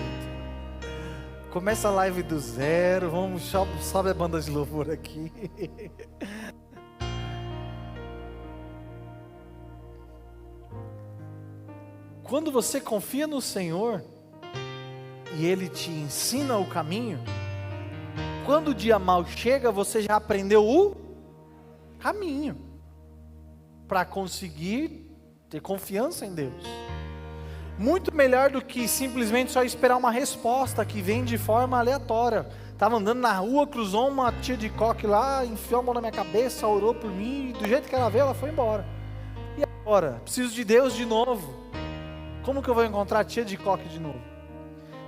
Começa a live do zero, sobe a banda de louvor aqui. quando você confia no Senhor, e Ele te ensina o caminho, quando o dia mau chega, você já aprendeu o caminho, para conseguir ter confiança em Deus. Muito melhor do que simplesmente só esperar uma resposta que vem de forma aleatória. Estava andando na rua, cruzou uma tia de coque lá, enfiou a mão na minha cabeça, orou por mim, e do jeito que ela veio, ela foi embora. E agora? Preciso de Deus de novo. Como que eu vou encontrar a tia de coque de novo?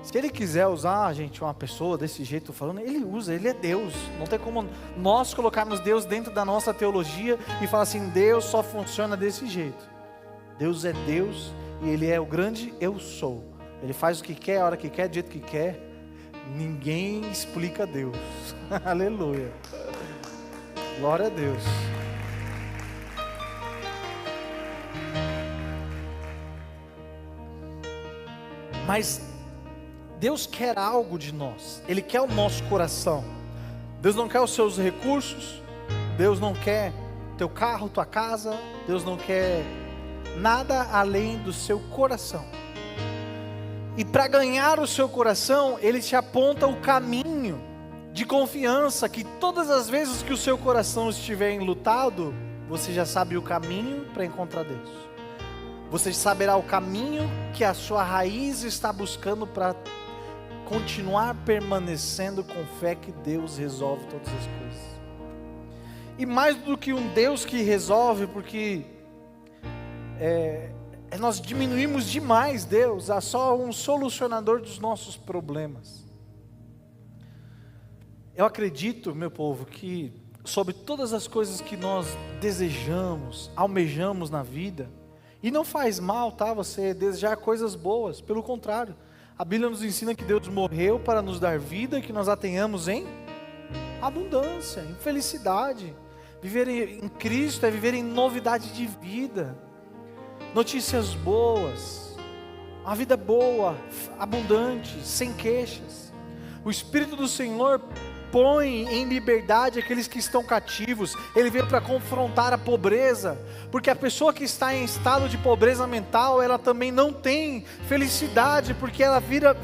Se Ele quiser usar, gente, uma pessoa desse jeito falando, Ele usa, Ele é Deus. Não tem como nós colocarmos Deus dentro da nossa teologia e falar assim, Deus só funciona desse jeito. Deus é Deus e Ele é o grande eu sou. Ele faz o que quer, a hora que quer, do jeito que quer. Ninguém explica Deus. Aleluia. Glória a Deus. Mas Deus quer algo de nós. Ele quer o nosso coração. Deus não quer os seus recursos. Deus não quer teu carro, tua casa. Deus não quer nada além do seu coração. E para ganhar o seu coração, Ele te aponta o caminho de confiança, que todas as vezes que o seu coração estiver enlutado, você já sabe o caminho para encontrar Deus. Você saberá o caminho que a sua raiz está buscando para continuar permanecendo com fé que Deus resolve todas as coisas. E mais do que um Deus que resolve, porque nós diminuímos demais Deus a só um solucionador dos nossos problemas. Eu acredito, meu povo, que sobre todas as coisas que nós desejamos, almejamos na vida, e não faz mal, tá? Você desejar coisas boas, pelo contrário, a Bíblia nos ensina que Deus morreu para nos dar vida, que nós a tenhamos em abundância, em felicidade. Viver em Cristo é viver em novidade de vida, notícias boas, uma vida boa, abundante, sem queixas. O Espírito do Senhor põe em liberdade aqueles que estão cativos. Ele veio para confrontar a pobreza, porque a pessoa que está em estado de pobreza mental, ela também não tem felicidade, porque ela vira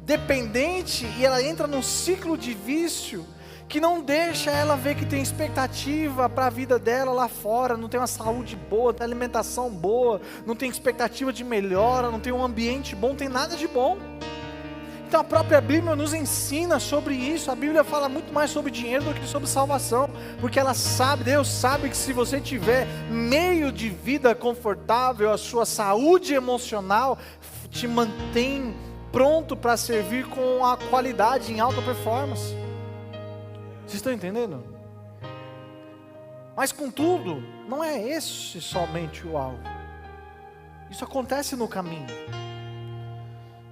dependente, e ela entra num ciclo de vício, que não deixa ela ver que tem expectativa para a vida dela lá fora. Não tem uma saúde boa, não tem alimentação boa, não tem expectativa de melhora, não tem um ambiente bom, não tem nada de bom. Então a própria Bíblia nos ensina sobre isso. A Bíblia fala muito mais sobre dinheiro do que sobre salvação, porque ela sabe, Deus sabe que se você tiver meio de vida confortável, a sua saúde emocional te mantém pronto para servir com a qualidade em alta performance. Vocês estão entendendo? Mas contudo, não é esse somente o alvo. Isso acontece no caminho.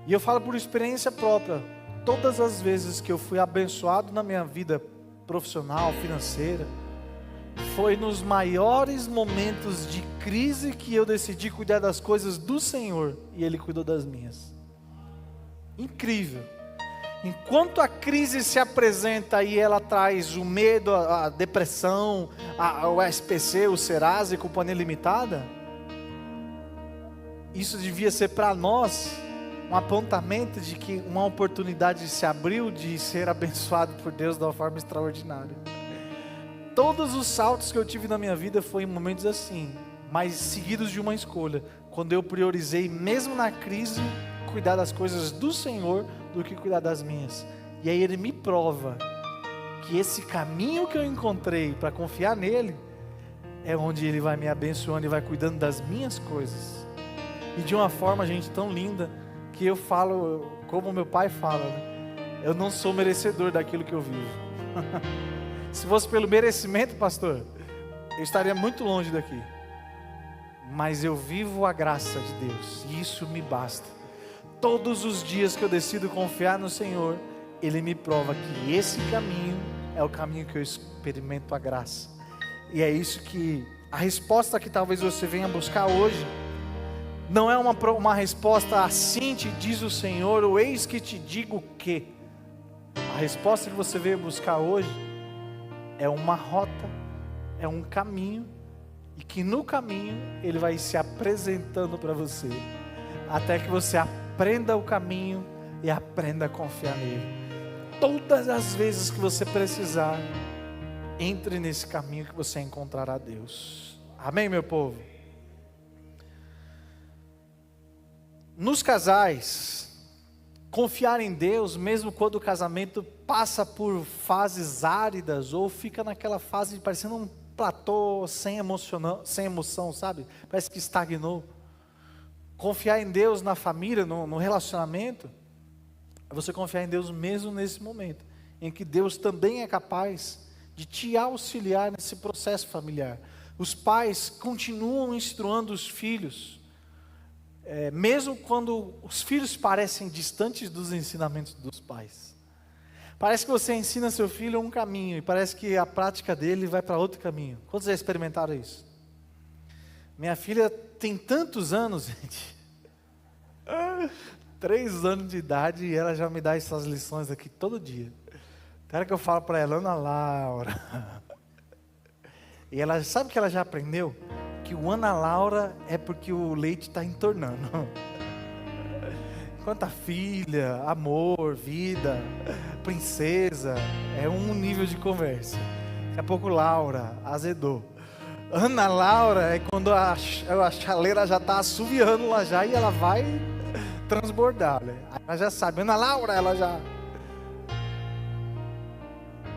E eu falo por experiência própria. Todas as vezes que eu fui abençoado na minha vida profissional, financeira, foi nos maiores momentos de crise que eu decidi cuidar das coisas do Senhor, e Ele cuidou das minhas. Incrível. Enquanto a crise se apresenta e ela traz o medo, a depressão, o SPC, o Serasa e Companhia Limitada, isso devia ser para nós um apontamento de que uma oportunidade se abriu de ser abençoado por Deus de uma forma extraordinária. Todos os saltos que eu tive na minha vida foram em momentos assim, mas seguidos de uma escolha, quando eu priorizei, mesmo na crise, cuidar das coisas do Senhor do que cuidar das minhas. E aí Ele me prova que esse caminho que eu encontrei para confiar nele é onde Ele vai me abençoando e vai cuidando das minhas coisas. E de uma forma, gente, tão linda, que eu falo, como meu pai fala, né? Eu não sou merecedor daquilo que eu vivo. Se fosse pelo merecimento, pastor, eu estaria muito longe daqui. Mas eu vivo a graça de Deus, e isso me basta. Todos os dias que eu decido confiar no Senhor, Ele me prova que esse caminho é o caminho que eu experimento a graça. E é isso que, a resposta que talvez você venha buscar hoje, não é uma resposta assim te diz o Senhor, ou eis que te digo que. A resposta que você veio buscar hoje é uma rota, é um caminho e que no caminho Ele vai se apresentando para você, até que você aprenda o caminho e aprenda a confiar nele. Todas as vezes que você precisar, entre nesse caminho que você encontrará Deus. Amém, meu povo? Nos casais, confiar em Deus, mesmo quando o casamento passa por fases áridas, ou fica naquela fase parecendo um platô sem emoção, sabe? Parece que estagnou. Confiar em Deus na família, no relacionamento, é você confiar em Deus mesmo nesse momento, em que Deus também é capaz de te auxiliar nesse processo familiar. Os pais continuam instruindo os filhos, mesmo quando os filhos parecem distantes dos ensinamentos dos pais. Parece que você ensina seu filho um caminho, e parece que a prática dele vai para outro caminho. Quantos já experimentaram isso? Minha filha tem tantos anos, gente, 3 anos de idade, e ela já me dá essas lições aqui todo dia. Cara, que eu falo para ela, Ana Laura, e ela sabe que ela já aprendeu? Que o Ana Laura é porque o leite está entornando. Enquanto a filha, amor, vida, princesa, é um nível de conversa. Daqui a pouco Laura, azedou. Ana Laura é quando a chaleira já está assoviando lá já, e ela vai transbordar, né? Ela já sabe, Ana Laura, ela já...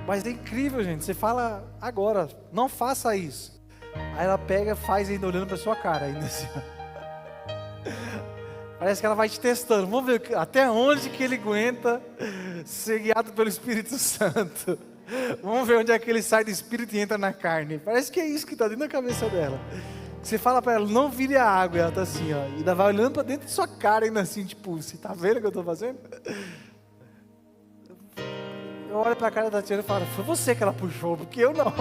Mas é incrível, gente, você fala agora, não faça isso. Aí ela pega, faz ainda olhando para sua cara, ainda assim. Parece que ela vai te testando. Vamos ver até onde que ele aguenta ser guiado pelo Espírito Santo. Vamos ver onde é que ele sai do Espírito e entra na carne. Parece que é isso que está dentro da cabeça dela. Você fala para ela, não vire a água, e ela está assim, ó, e ainda vai olhando para dentro de sua cara, ainda assim, tipo, você está vendo o que eu estou fazendo? Eu olho para a cara da Tatiana e falo, foi você que ela puxou, porque eu não.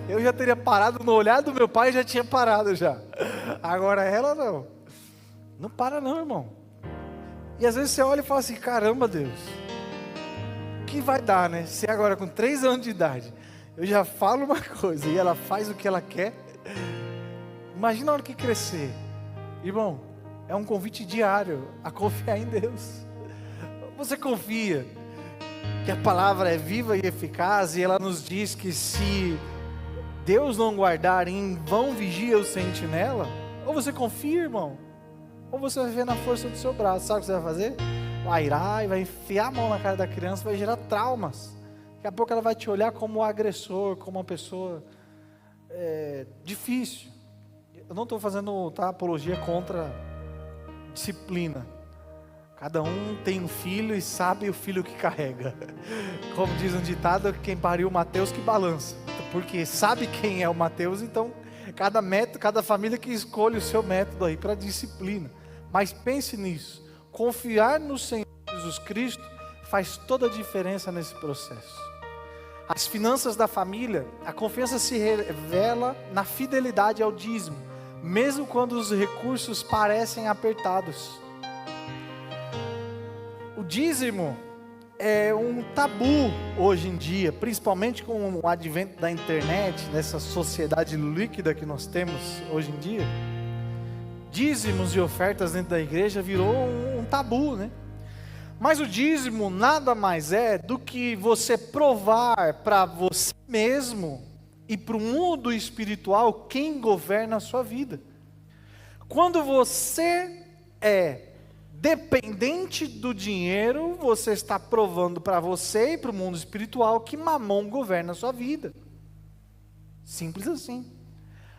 Eu já teria parado no olhar do meu pai, já tinha parado já. Agora ela não. Não para não, irmão. E às vezes você olha e fala assim, caramba, Deus, o que vai dar, né? Se agora com 3 anos de idade, eu já falo uma coisa e ela faz o que ela quer. Imagina a hora que crescer. Irmão, é um convite diário a confiar em Deus. Você confia que a palavra é viva e eficaz, e ela nos diz que se Deus não guardar, em vão vigia o sentinela? Ou você confia, irmão, ou você vai ver na força do seu braço. Sabe o que você vai fazer? Vai irar e vai enfiar a mão na cara da criança, vai gerar traumas. Daqui a pouco ela vai te olhar como um agressor, como uma pessoa difícil. Eu não estou fazendo apologia contra disciplina. Cada um tem um filho e sabe o filho que carrega. Como diz um ditado, quem pariu o Mateus que balança. Porque sabe quem é o Mateus, então cada família que escolhe o seu método aí para disciplina. Mas pense nisso, confiar no Senhor Jesus Cristo faz toda a diferença nesse processo. As finanças da família, a confiança se revela na fidelidade ao dízimo, mesmo quando os recursos parecem apertados. O dízimo é um tabu hoje em dia, principalmente com o advento da internet, nessa sociedade líquida que nós temos hoje em dia. Dízimos e ofertas dentro da igreja virou um tabu, né? Mas o dízimo nada mais é do que você provar para você mesmo e para o mundo espiritual quem governa a sua vida. Quando você é dependente do dinheiro, você está provando para você e para o mundo espiritual que Mamon governa a sua vida. Simples assim.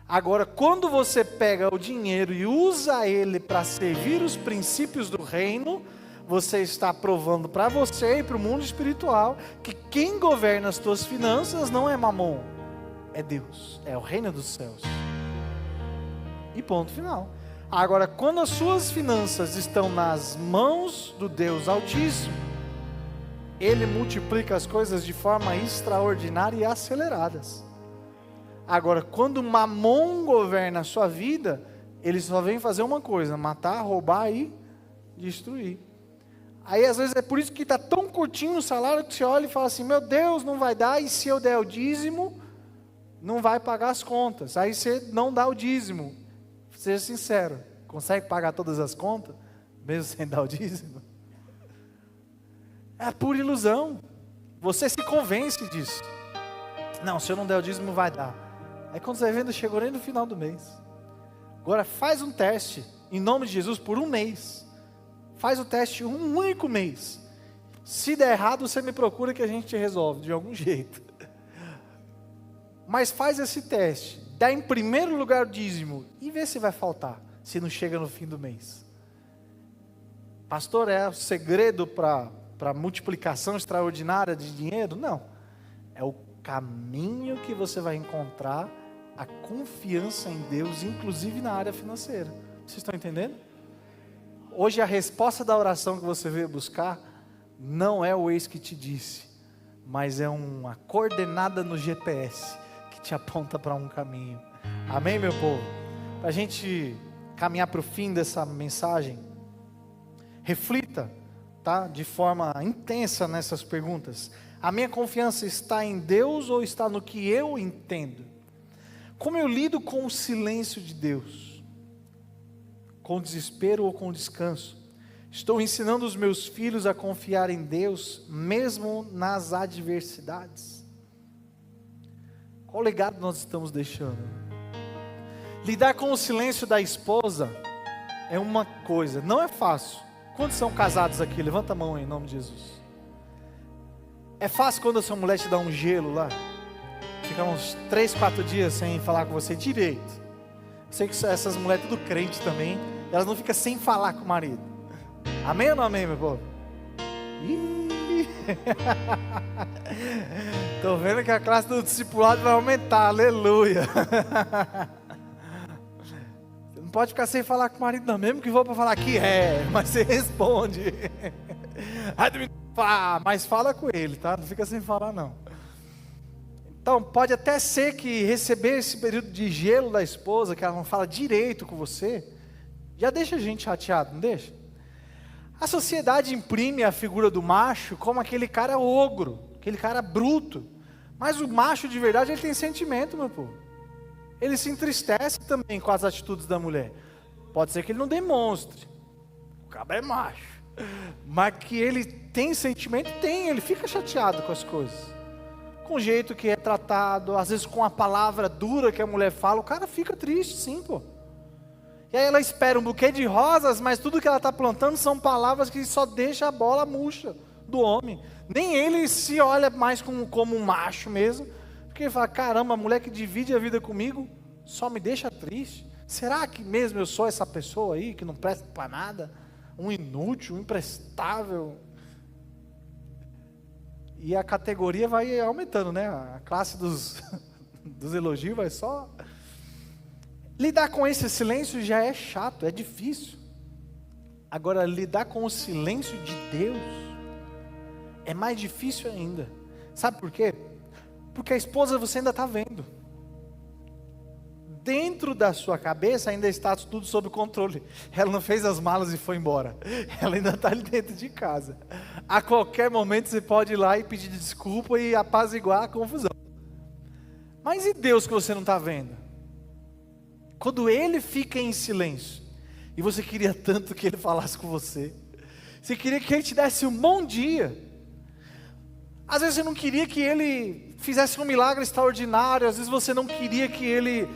Agora, quando você pega o dinheiro e usa ele para servir os princípios do reino, você está provando para você e para o mundo espiritual que quem governa as tuas finanças não é Mamon, é Deus, é o reino dos céus. E ponto final. Agora, quando as suas finanças estão nas mãos do Deus Altíssimo, Ele multiplica as coisas de forma extraordinária e aceleradas. Agora, quando Mamon governa a sua vida, ele só vem fazer uma coisa: matar, roubar e destruir. Aí às vezes é por isso que está tão curtinho o salário, que você olha e fala assim, meu Deus, não vai dar, e se eu der o dízimo, não vai pagar as contas. Aí você não dá o dízimo. Seja sincero, consegue pagar todas as contas, mesmo sem dar o dízimo? É pura ilusão. Você se convence disso. Não, se eu não der o dízimo, vai dar. Aí quando você vai vendo, chegou nem no final do mês. Agora faz um teste, em nome de Jesus, por um mês. Faz o teste um único mês. Se der errado, você me procura que a gente resolve de algum jeito. Mas faz esse teste. Dá em primeiro lugar o dízimo e vê se vai faltar, se não chega no fim do mês. Pastor, é o segredo para multiplicação extraordinária de dinheiro? Não. É o caminho que você vai encontrar a confiança em Deus, inclusive na área financeira. Vocês estão entendendo? Hoje a resposta da oração que você veio buscar não é o eis que te disse, mas é uma coordenada no GPS que te aponta para um caminho. Amém, meu povo? Para a gente caminhar para o fim dessa mensagem, reflita, tá? De forma intensa nessas perguntas. A minha confiança está em Deus ou está no que eu entendo? Como eu lido com o silêncio de Deus? Com desespero ou com descanso? Estou ensinando os meus filhos a confiar em Deus, mesmo nas adversidades? Qual legado nós estamos deixando? Lidar com o silêncio da esposa é uma coisa, não é fácil. Quantos são casados aqui? Levanta a mão aí, em nome de Jesus. É fácil quando a sua mulher te dá um gelo lá? Fica uns 3, 4 dias sem falar com você direito. Sei que essas mulheres tudo crente também, elas não ficam sem falar com o marido. Amém ou não amém, meu povo? Estou vendo que a classe do discipulado vai aumentar, aleluia. Você não pode ficar sem falar com o marido não, mesmo que vou para falar que mas você responde. Mas fala com ele, tá? Não fica sem falar não. Então, pode até ser que receber esse período de gelo da esposa, que ela não fala direito com você, já deixa a gente chateado, não deixa? A sociedade imprime a figura do macho como aquele cara ogro, aquele cara bruto. Mas o macho de verdade, ele tem sentimento, meu povo. Ele se entristece também com as atitudes da mulher. Pode ser que ele não demonstre. O cabra é macho. Mas que ele tem sentimento, tem. Ele fica chateado com as coisas. Com o jeito que é tratado, às vezes com a palavra dura que a mulher fala, o cara fica triste, sim, pô. E aí ela espera um buquê de rosas, mas tudo que ela está plantando são palavras que só deixam a bola murcha do homem. Nem ele se olha mais como um macho mesmo, porque ele fala, caramba, a mulher que divide a vida comigo só me deixa triste. Será que mesmo eu sou essa pessoa aí, que não presta para nada? Um inútil, um imprestável? E a categoria vai aumentando, né? A classe dos elogios vai só... Lidar com esse silêncio já é chato, é difícil. Agora, lidar com o silêncio de Deus é mais difícil ainda. Sabe por quê? Porque a esposa você ainda está vendo. Dentro da sua cabeça ainda está tudo sob controle. Ela não fez as malas e foi embora. Ela ainda está ali dentro de casa. A qualquer momento você pode ir lá e pedir desculpa e apaziguar a confusão. Mas e Deus que você não está vendo? Quando Ele fica em silêncio, e você queria tanto que Ele falasse com você, você queria que Ele te desse um bom dia, às vezes você não queria que Ele fizesse um milagre extraordinário, às vezes você não queria que Ele,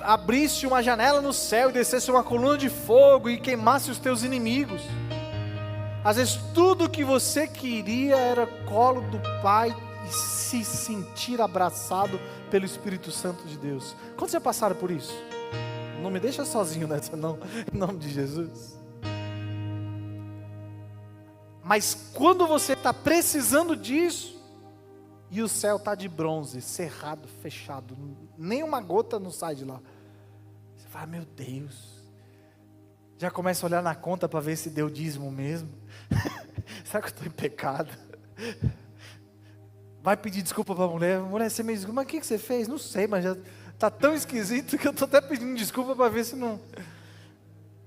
abrisse uma janela no céu e descesse uma coluna de fogo e queimasse os teus inimigos. Às vezes tudo que você queria era colo do Pai e se sentir abraçado pelo Espírito Santo de Deus. Quando você passaram por isso? Não me deixa sozinho nessa não, em nome de Jesus. Mas quando você está precisando disso, e o céu está de bronze, cerrado, fechado, nem uma gota não sai de lá, você fala, meu Deus, já começa a olhar na conta para ver se deu dízimo mesmo. Será que eu estou em pecado? Vai pedir desculpa para a mulher, você me desculpa, mas o que você fez? Não sei, mas já está tão esquisito que eu estou até pedindo desculpa para ver se não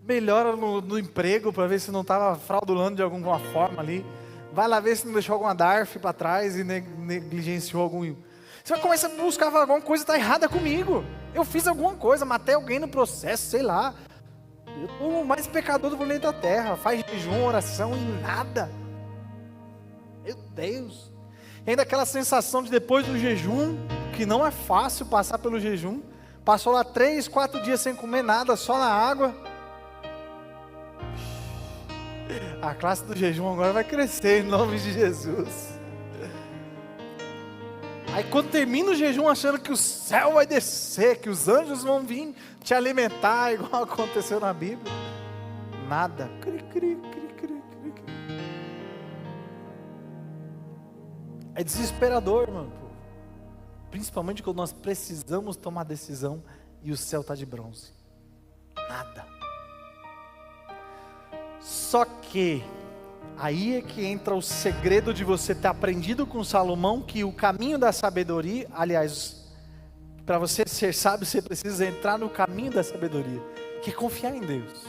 melhora no emprego, para ver se não estava fraudulando de alguma forma ali. Vai lá ver se não deixou alguma DARF para trás e negligenciou algum. Você vai começar a buscar alguma coisa está errada comigo. Eu fiz alguma coisa, matei alguém no processo, sei lá. Eu sou o mais pecador do planeta Terra. Faz jejum, oração e nada. Meu Deus. E ainda aquela sensação de depois do jejum, que não é fácil passar pelo jejum. Passou lá 3, 4 dias sem comer nada, só na água. A classe do jejum agora vai crescer em nome de Jesus. Aí quando termina o jejum achando que o céu vai descer, que os anjos vão vir te alimentar, igual aconteceu na Bíblia. Nada. Cri, cri, cri, cri, cri, cri. É desesperador, mano. Principalmente quando nós precisamos tomar decisão e o céu está de bronze. Nada. Só que aí é que entra o segredo de você ter aprendido com Salomão que o caminho da sabedoria, aliás, para você ser sábio, você precisa entrar no caminho da sabedoria, que é confiar em Deus.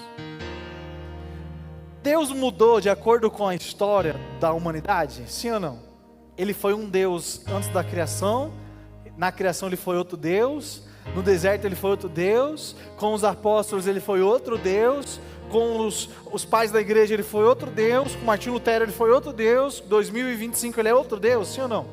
Deus mudou de acordo com a história da humanidade? Sim ou não? Ele foi um Deus antes da criação, na criação ele foi outro Deus, no deserto ele foi outro Deus, com os apóstolos ele foi outro Deus, com os pais da igreja ele foi outro Deus, com Martinho Lutero ele foi outro Deus, 2025 ele é outro Deus, sim ou não?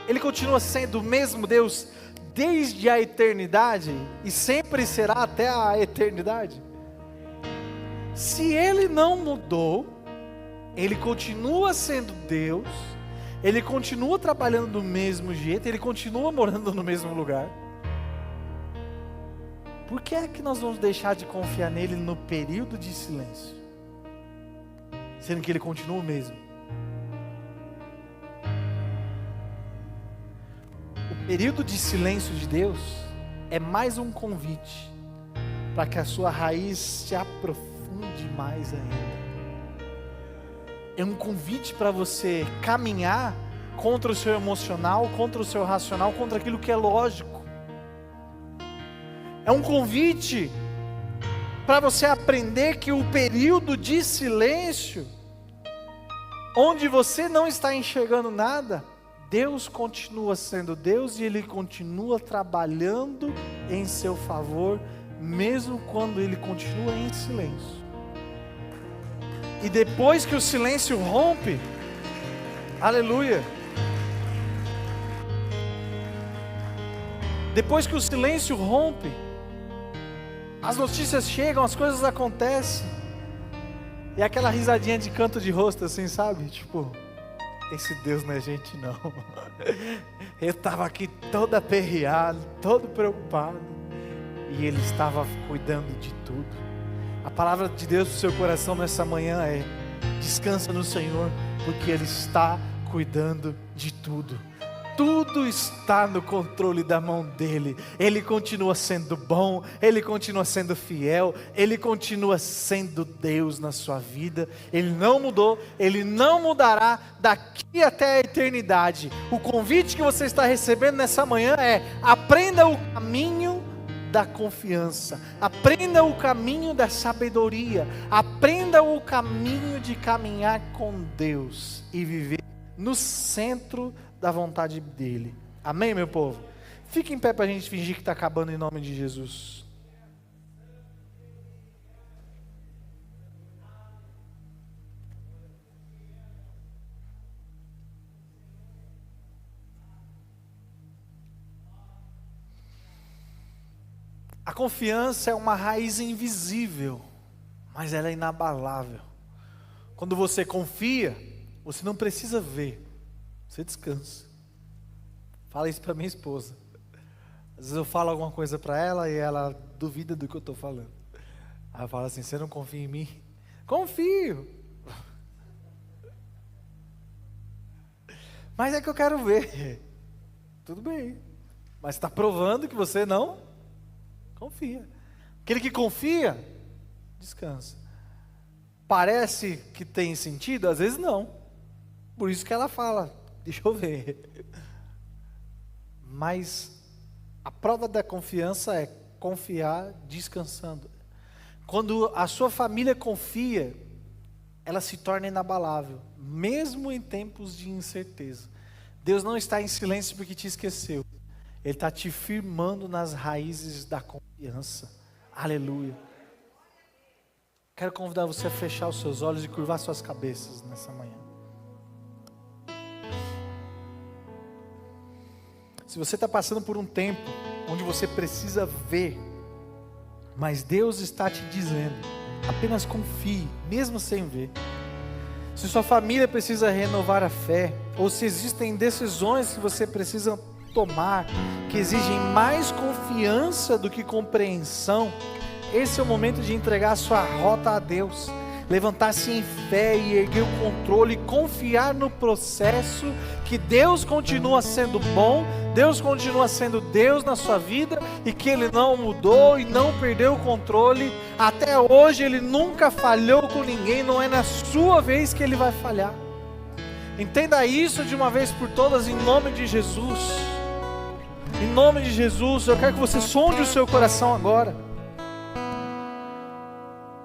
Ele continua sendo o mesmo Deus desde a eternidade e sempre será até a eternidade. Se ele não mudou, ele continua sendo Deus, ele continua trabalhando do mesmo jeito, ele continua morando no mesmo lugar. Por que é que nós vamos deixar de confiar nele no período de silêncio? Sendo que ele continua o mesmo. O período de silêncio de Deus é mais um convite para que a sua raiz se aprofunde mais ainda. É um convite para você caminhar contra o seu emocional, contra o seu racional, contra aquilo que é lógico. É um convite para você aprender que o período de silêncio, onde você não está enxergando nada, Deus continua sendo Deus e Ele continua trabalhando em seu favor, mesmo quando Ele continua em silêncio. E depois que o silêncio rompe, aleluia, depois que o silêncio rompe, as notícias chegam, as coisas acontecem, e aquela risadinha de canto de rosto assim, sabe? Tipo, esse Deus não é gente não. Eu estava aqui todo aperreado, todo preocupado, e Ele estava cuidando de tudo. A palavra de Deus para o seu coração nessa manhã é: descansa no Senhor, porque Ele está cuidando de tudo. Tudo está no controle da mão dEle. Ele continua sendo bom, Ele continua sendo fiel, Ele continua sendo Deus na sua vida. Ele não mudou, Ele não mudará daqui até a eternidade. O convite que você está recebendo nessa manhã é: aprenda o caminho da confiança, aprenda o caminho da sabedoria, aprenda o caminho de caminhar com Deus e viver no centro da vontade dEle. Amém, meu povo? Fique em pé para a gente fingir que está acabando em nome de Jesus. A confiança é uma raiz invisível, mas ela é inabalável. Quando você confia, você não precisa ver, você descansa. Fala isso para minha esposa. Às vezes eu falo alguma coisa para ela e ela duvida do que eu estou falando. Aí eu falo assim: você não confia em mim? Confio. Mas é que eu quero ver. Tudo bem. Mas está provando que você não confia. Aquele que confia, descansa. Parece que tem sentido? Às vezes não. Por isso que ela fala: deixa eu ver. Mas a prova da confiança é confiar descansando. Quando a sua família confia, ela se torna inabalável, mesmo em tempos de incerteza, Deus não está em silêncio porque te esqueceu. Ele está te firmando nas raízes da confiança. Aleluia. Quero convidar você a fechar os seus olhos e curvar suas cabeças nessa manhã. Se você está passando por um tempo onde você precisa ver, mas Deus está te dizendo, apenas confie, mesmo sem ver. Se sua família precisa renovar a fé, ou se existem decisões que você precisa tomar, que exigem mais confiança do que compreensão, esse é o momento de entregar a sua rota a Deus, levantar-se em fé e erguer o controle, e confiar no processo, que Deus continua sendo bom, Deus continua sendo Deus na sua vida, e que Ele não mudou e não perdeu o controle, até hoje Ele nunca falhou com ninguém, não é na sua vez que Ele vai falhar. Entenda isso de uma vez por todas, em nome de Jesus. Em nome de Jesus, eu quero que você sonde o seu coração agora.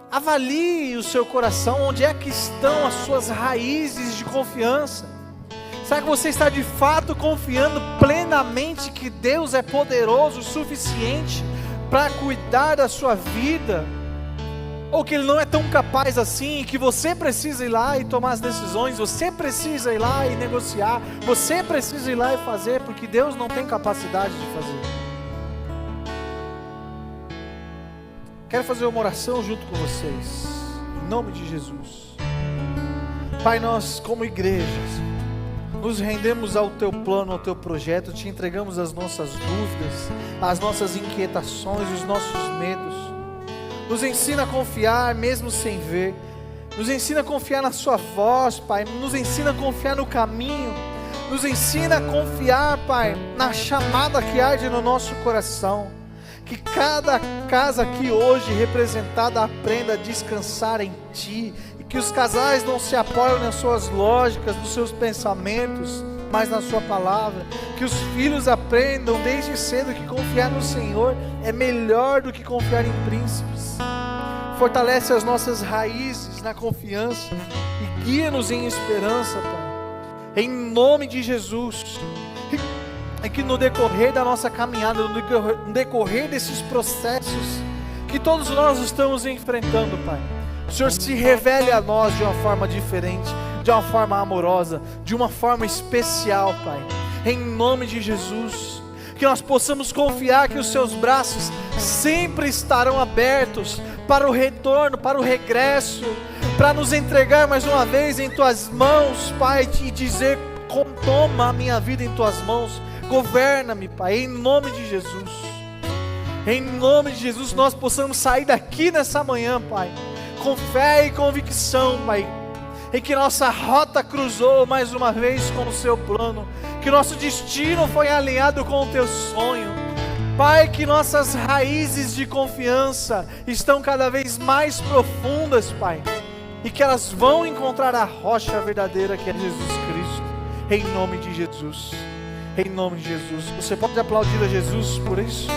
Avalie o seu coração, onde é que estão as suas raízes de confiança? Será que você está de fato confiando plenamente que Deus é poderoso o suficiente para cuidar da sua vida? Ou que Ele não é tão capaz assim, que você precisa ir lá e tomar as decisões, você precisa ir lá e negociar, você precisa ir lá e fazer, porque Deus não tem capacidade de fazer? Quero fazer uma oração junto com vocês, em nome de Jesus. Pai, nós como igrejas, nos rendemos ao Teu plano, ao Teu projeto, Te entregamos as nossas dúvidas, as nossas inquietações, os nossos medos. Nos ensina a confiar mesmo sem ver, nos ensina a confiar na Sua voz, Pai, nos ensina a confiar no caminho, nos ensina a confiar, Pai, na chamada que arde no nosso coração. Que cada casa aqui hoje representada aprenda a descansar em Ti, e que os casais não se apoiem nas suas lógicas, nos seus pensamentos, mas na Sua palavra. Que os filhos aprendam desde cedo que confiar no Senhor é melhor do que confiar em príncipes. Fortalece as nossas raízes na confiança e guia-nos em esperança, Pai, em nome de Jesus. E que no decorrer da nossa caminhada, no decorrer desses processos que todos nós estamos enfrentando, Pai, o Senhor se revele a nós de uma forma diferente, de uma forma amorosa, de uma forma especial, Pai, em nome de Jesus. Que nós possamos confiar que os Seus braços sempre estarão abertos para o retorno, para o regresso, para nos entregar mais uma vez em Tuas mãos, Pai, e dizer: toma a minha vida em Tuas mãos, governa-me, Pai, em nome de Jesus. Em nome de Jesus, nós possamos sair daqui nessa manhã, Pai, com fé e convicção, Pai, em que nossa rota cruzou mais uma vez com o Seu plano, que nosso destino foi alinhado com o Teu sonho, Pai, que nossas raízes de confiança estão cada vez mais profundas, Pai, e que elas vão encontrar a rocha verdadeira que é Jesus Cristo, em nome de Jesus. Em nome de Jesus. Você pode aplaudir a Jesus por isso?